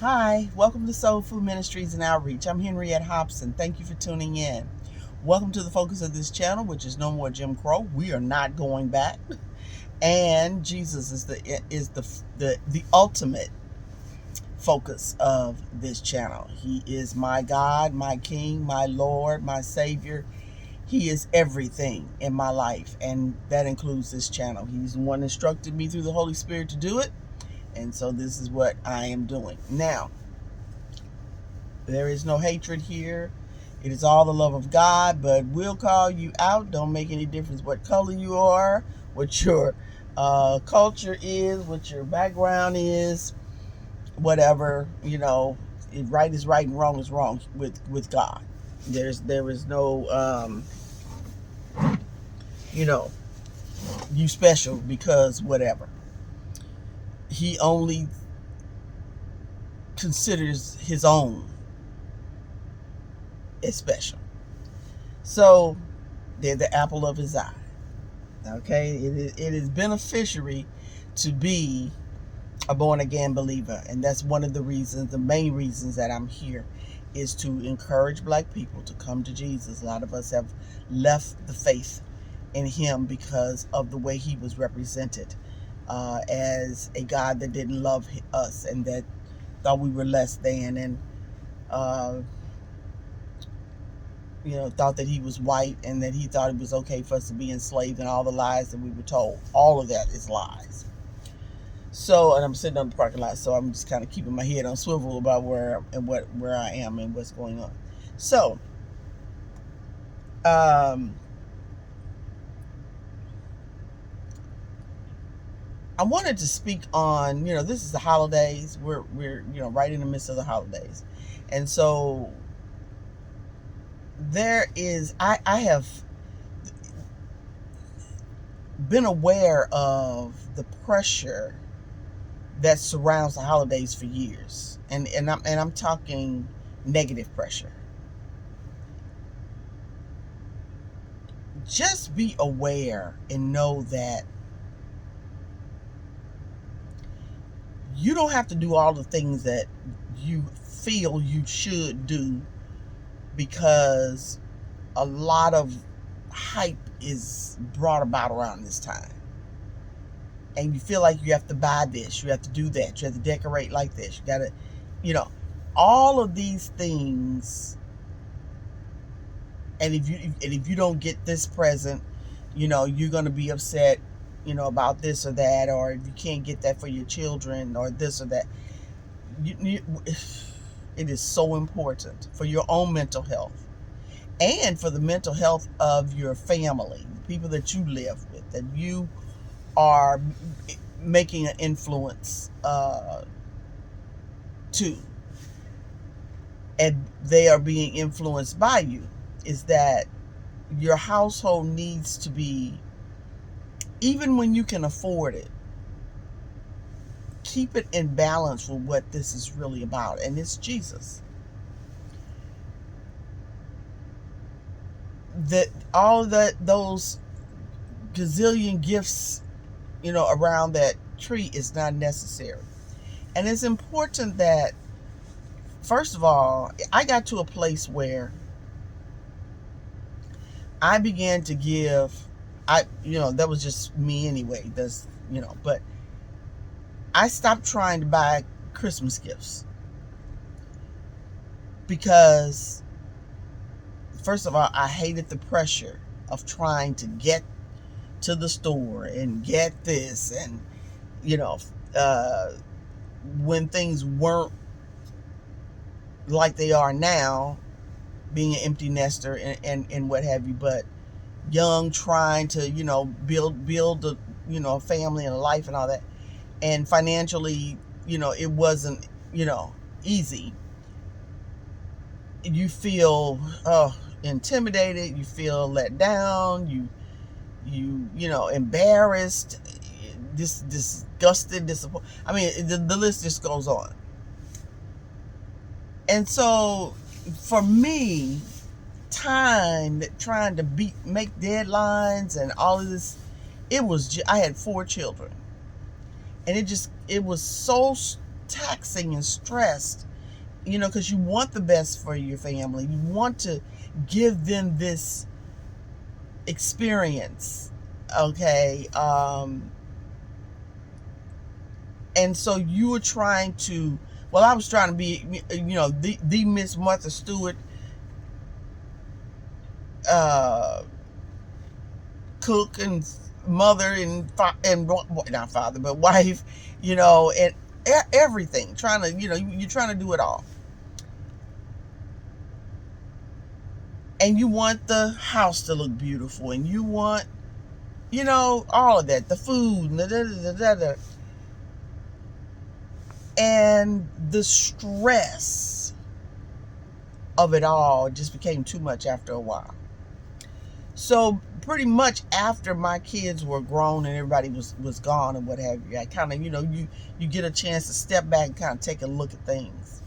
Hi, welcome to Soul Food Ministries and Outreach. I'm Henriette Hobson. Thank you for tuning in. Welcome to the focus of this channel, which is no more Jim Crow. We are not going back, and Jesus is the ultimate focus of this channel. He is my God, my King, my Lord, my Savior. He is everything in my life, and that includes this channel. He's the one that instructed me through the Holy Spirit to do it, and so this is what I am doing now. There is no hatred here. It is all the love of God, but we'll call you out. Don't make any difference what color you are, what your culture is, what your background is, whatever. Right is right and wrong is wrong with God. There is no you know you special because whatever. He only considers his own as special. So they're the apple of his eye. Okay, it is beneficiary to be a born again believer, and that's one of the reasons, the main reasons that I'm here, is to encourage black people to come to Jesus. A lot of us have left the faith in him because of the way he was represented as a God that didn't love us and that thought we were less than, and uh, thought that he was white and that he thought it was okay for us to be enslaved, and all the lies that we were told. All of that is lies. So, and I'm sitting on the parking lot, so I'm just kind of keeping my head on swivel about where I am and what's going on. So, I wanted to speak on, this is the holidays. We're right in the midst of the holidays, and so there is I have been aware of the pressure that surrounds the holidays for years, and I'm talking negative pressure. Just be aware and know that you don't have to do all the things that you feel you should do, because a lot of hype is brought about around this time, and you feel like you have to buy this, you have to do that, you have to decorate like this, you gotta, all of these things. And if you don't get this present, you're gonna be upset, about this or that, or if you can't get that for your children or this or that. It is so important for your own mental health and for the mental health of your family, the people that you live with, that you are making an influence to, and they are being influenced by you, is that your household needs to be, even when you can afford it, keep it in balance with what this is really about, and it's Jesus. That all of those gazillion gifts, around that tree is not necessary. And it's important that, first of all, I got to a place where I began to give, that was just me anyway. But I stopped trying to buy Christmas gifts, because, first of all, I hated the pressure of trying to get to the store and get this, and, uh, when things weren't like they are now, being an empty nester and what have you, but young, trying to, build a, a family and a life and all that. And financially, it wasn't, easy. You feel intimidated, you feel let down, embarrassed, disgusted, disappointed. I mean, the list just goes on. And so for me, trying to make deadlines and all of this, I had 4 children, and it was so taxing and stressed, because you want the best for your family. You want to give them this experience, okay? And so you were trying to, well, I was trying to be, the Miss Martha Stewart, cook and mother and not father, but wife, and everything. Trying to, you're trying to do it all. And you want the house to look beautiful, and you want, all of that, the food, and the stress of it all just became too much after a while. So pretty much after my kids were grown and everybody was gone and what have you, I kind of, you get a chance to step back and kind of take a look at things.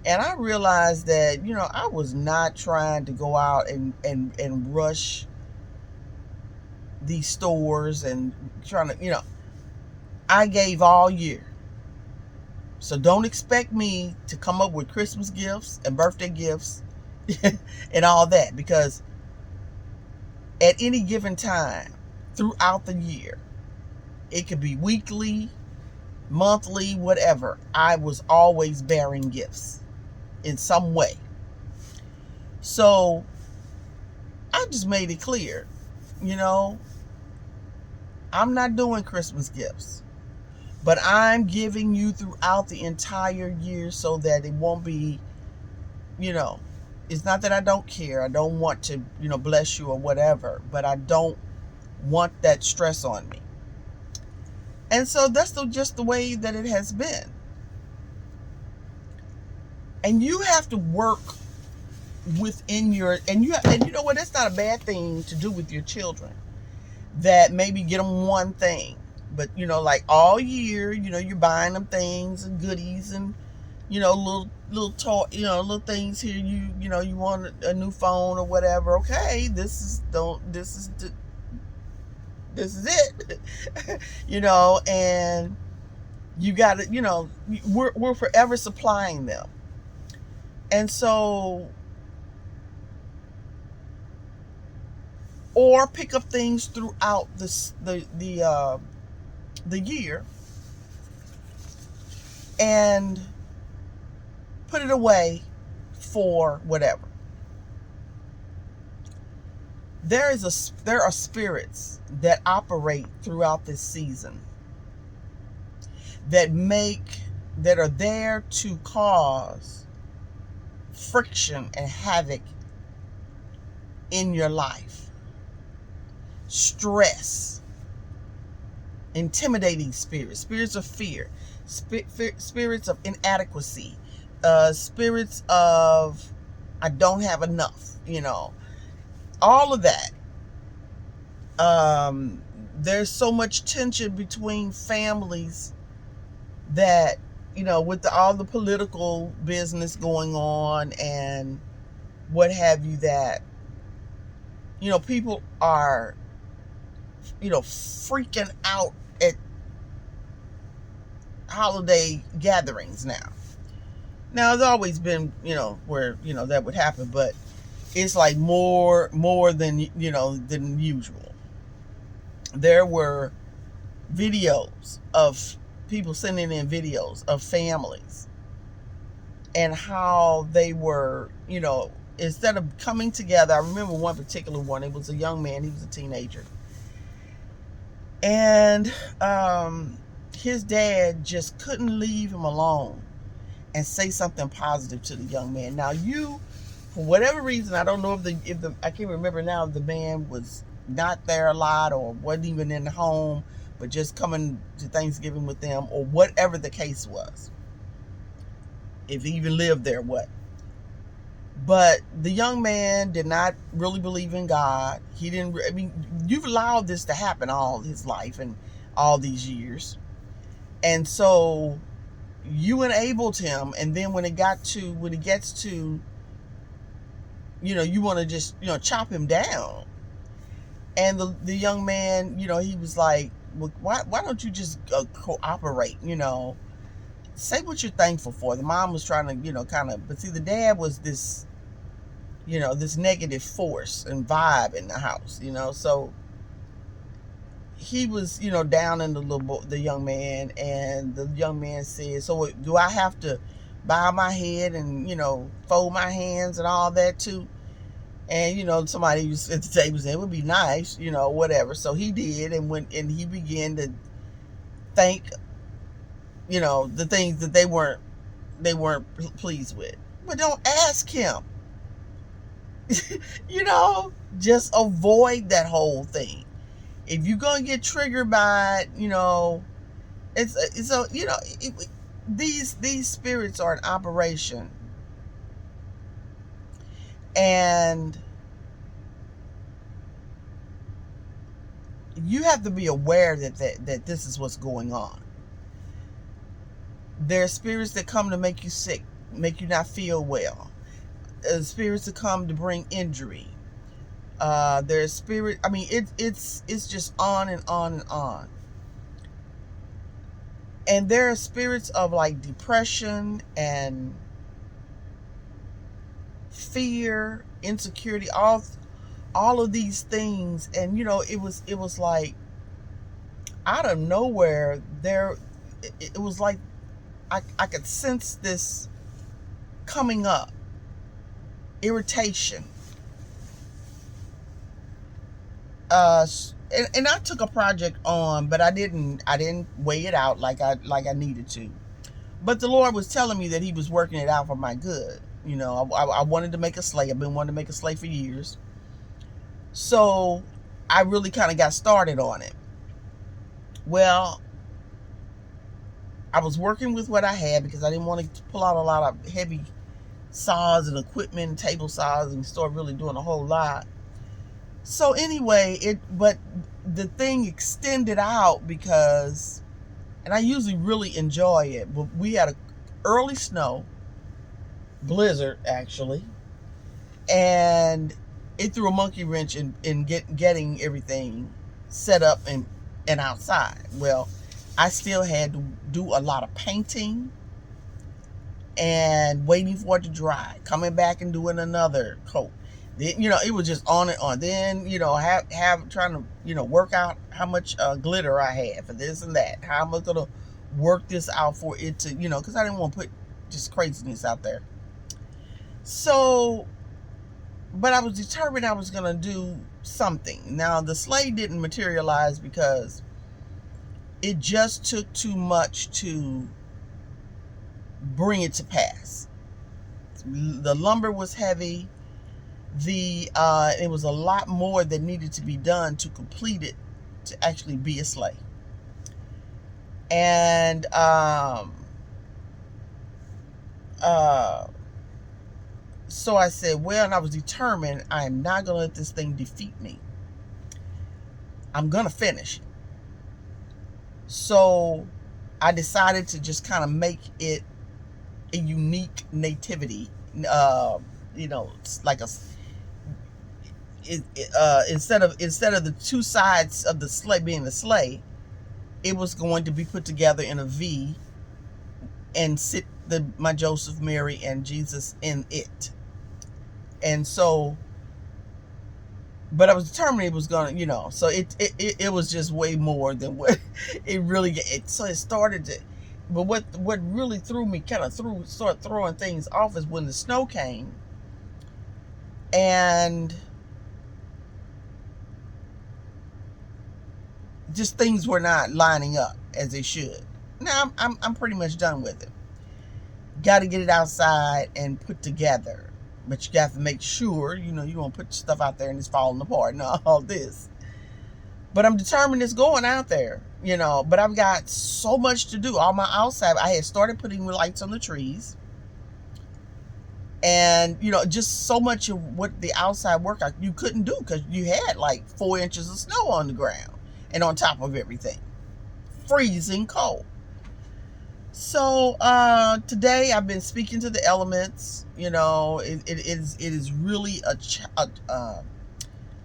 And I realized that, I was not trying to go out and rush these stores and trying to, I gave all year. So don't expect me to come up with Christmas gifts and birthday gifts and all that, because at any given time throughout the year, it could be weekly, monthly, whatever, I was always bearing gifts in some way. So I just made it clear, I'm not doing Christmas gifts, but I'm giving you throughout the entire year so that it won't be, it's not that I don't care. I don't want to, bless you or whatever, but I don't want that stress on me. And so that's just the way that it has been. And you have to work within your, and you know what, that's not a bad thing to do with your children. That maybe get them one thing, but like all year, you're buying them things and goodies and, little toy, little things here. You want a new phone or whatever. Okay, this is it, and you got to, we're forever supplying them. And so, or pick up things throughout the year and put it away for whatever. There are spirits that operate throughout this season that are there to cause friction and havoc in your life. Stress, intimidating spirits of fear, spirits of inadequacy, spirits of I don't have enough, all of that. There's so much tension between families that, with all the political business going on and what have you, that, people are, freaking out at holiday gatherings now. Now, it's always been, where, that would happen, but it's like more than, than usual. There were videos of people sending in videos of families and how they were, instead of coming together. I remember one particular one. It was a young man. He was a teenager. And his dad just couldn't leave him alone and say something positive to the young man. Now, for whatever reason, I don't know if the I can't remember now if the man was not there a lot or wasn't even in the home, but just coming to Thanksgiving with them, or whatever the case was. If he even lived there, what? But the young man did not really believe in God. He didn't, you've allowed this to happen all his life and all these years. And so you enabled him, and then when it gets to, you want to just, chop him down. And the young man, he was like, well, why don't you just cooperate, say what you're thankful for. The mom was trying to, kind of, but see, the dad was this, this negative force and vibe in the house, so he was, down in the young man, and the young man said, so do I have to bow my head and, fold my hands and all that too? And, somebody was at the table said, it would be nice, whatever. So he did, and he began to thank, the things that they weren't pleased with. But don't ask him. Just avoid that whole thing. If you're gonna get triggered by it, it's so these spirits are in operation, and you have to be aware that this is what's going on. There are spirits that come to make you sick, make you not feel well. Spirits that come to bring injury. There's spirit. I mean, it's just on and on and on. And there are spirits of like depression and fear, insecurity, all of these things. And it was like out of nowhere. It was like I could sense this coming up. Irritation. And I took a project on, but I didn't weigh it out like I needed to. But the Lord was telling me that He was working it out for my good. I wanted to make a sleigh. I've been wanting to make a sleigh for years. So I really kind of got started on it. Well, I was working with what I had because I didn't want to pull out a lot of heavy saws and equipment and table saws and start really doing a whole lot. So anyway, but the thing extended out because, and I usually really enjoy it, but we had a early snow, blizzard actually, and it threw a monkey wrench in getting everything set up and outside. Well, I still had to do a lot of painting and waiting for it to dry, coming back and doing another coat. Then, it was just on and on. Then, trying to, work out how much glitter I had for this and that. How am I going to work this out for it to, because I didn't want to put just craziness out there. So, but I was determined I was going to do something. Now, the sleigh didn't materialize because it just took too much to bring it to pass. The lumber was heavy. It was a lot more that needed to be done to complete it to actually be a sleigh. And so I said, well, and I was determined I am not going to let this thing defeat me. I'm going to finish it. So I decided to just kind of make it a unique nativity. Like instead of the two sides of the sleigh being the sleigh, it was going to be put together in a V and sit my Joseph, Mary, and Jesus in it. And so, but I was determined it was going to, so it was just way more than what it really, so it started to, but what really started throwing things off is when the snow came and just things were not lining up as they should. Now I'm pretty much done with it. Got to get it outside and put together, but you have to make sure you won't put stuff out there and it's falling apart and all this. But I'm determined it's going out there, But I've got so much to do. All my outside, I had started putting lights on the trees, and just so much of what the outside work you couldn't do because you had like 4 inches of snow on the ground. And on top of everything, freezing cold. So today I've been speaking to the elements. It is really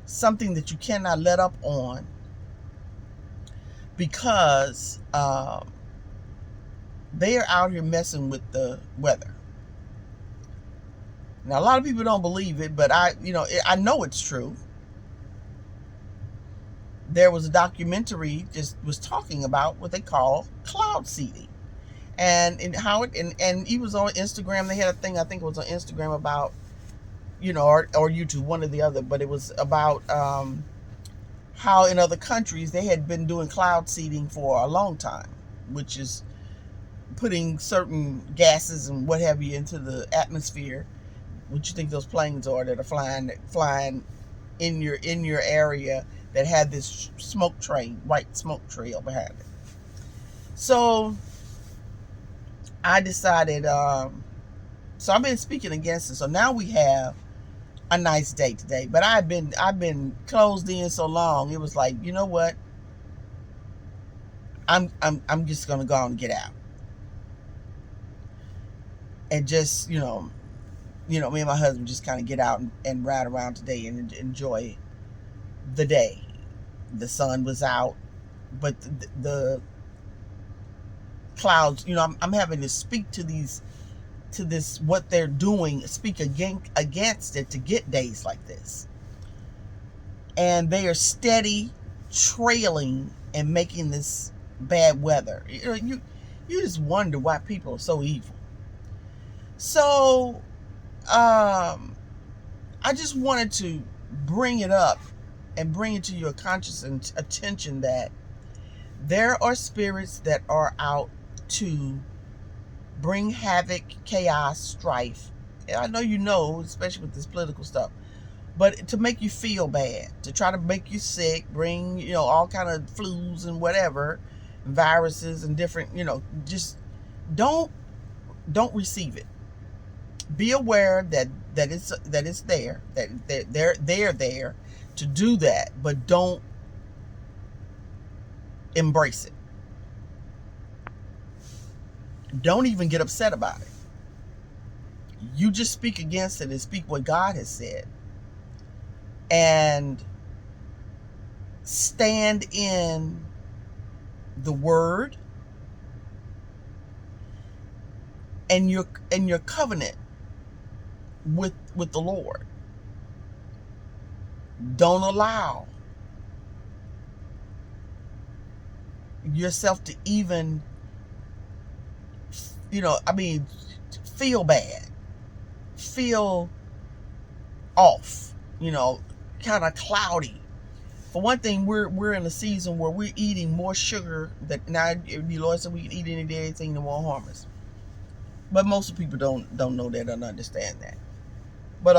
something that you cannot let up on, because They are out here messing with the weather. Now, a lot of people don't believe it, but I know it's true. There was a documentary just was talking about what they call cloud seeding, and how it and he was on Instagram. They had a thing, I think it was on Instagram, about or YouTube, one or the other, but it was about how in other countries they had been doing cloud seeding for a long time, which is putting certain gases and what have you into the atmosphere. What you think those planes are that are flying in your area that had this white smoke trail behind it. So I decided. So I've been speaking against it. So now we have a nice day today. But I've been closed in so long. It was like, you know what? I'm just gonna go on and get out and just me and my husband just kind of get out and ride around today and enjoy the day. The sun was out, but the clouds, I'm having to speak to this what they're doing, speak against it to get days like this. And they are steady trailing and making this bad weather. You just wonder why people are so evil. So I just wanted to bring it up and bring it to your conscious attention that there are spirits that are out to bring havoc, chaos, strife. And I know, especially with this political stuff, but to make you feel bad, to try to make you sick, bring, all kind of flus and whatever, viruses and different, just don't receive it. Be aware that it's there, that they're there to do that, but don't embrace it. Don't even get upset about it. You just speak against it and speak what God has said, and stand in the word and your covenant with the Lord. Don't allow yourself to even feel bad, feel off, kind of cloudy. For one thing, we're in a season where we're eating more sugar that now the Lord said we can eat anything that won't harm us. But most people don't know that, don't understand that. But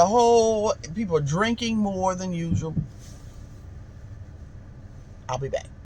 people are drinking more than usual. I'll be back.